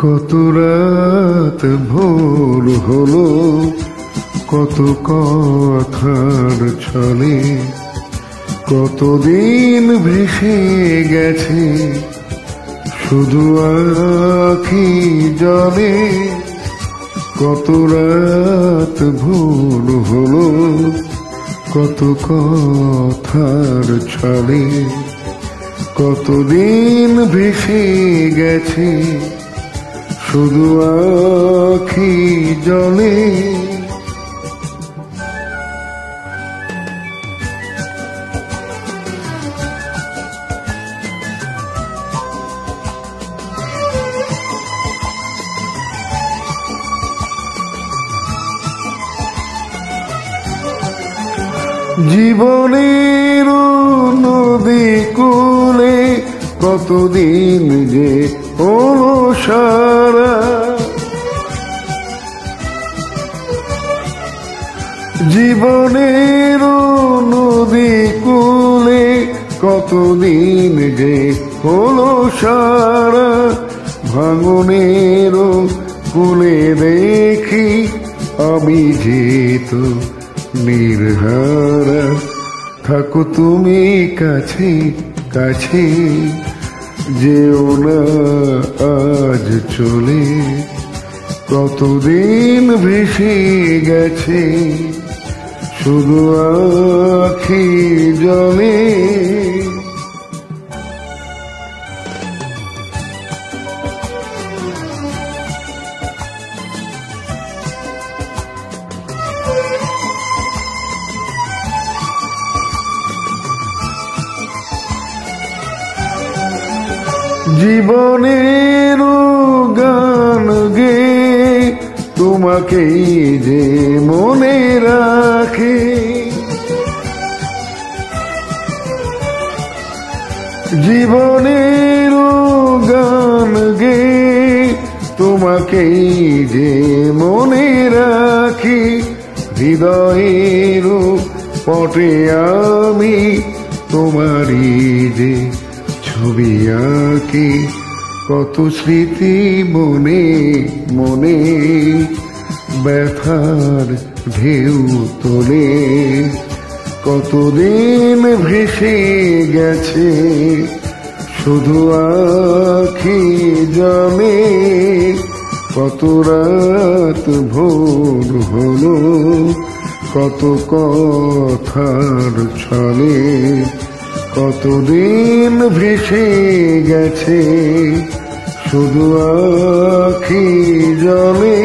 কত রাত ভোর হলো, কত কথার ছলে, কতদিন ভেসে গেছে শুধু আখি জলে। কত রাত ভোর হলো, কত কথার ছলে, কতদিন ভেসে গেছে শুধু আখি জলে। জীবনের নদী কূলে কতদিন যে হলো সারা, জীবনের নদী কূলে কতদিন যে হলো সারা। ভাঙনের কূলে দেখি আমি যেতো নির্হারা। থাকো তুমি কাছে কাছে, যেও না আজ চলে। কতদিন ভেসে গেছে শুধু আখি জলে। জীবনের গান গে তোমাকেই যে মনে রাখে। জীবনের গান গে তোমাকেই যে মনে রাখি। হৃদয়ের পটে আমি তোমারই যে ছবি আঁকি। কত স্মৃতি মনে মনে ব্যথার ঢেউ তোলে। কতদিন ভেসে গেছে শুধু আখি জলে। কত রাত ভোর হলো, কত কথার ছলে, কতদিন ভেসে গেছে শুধু আখি জলে।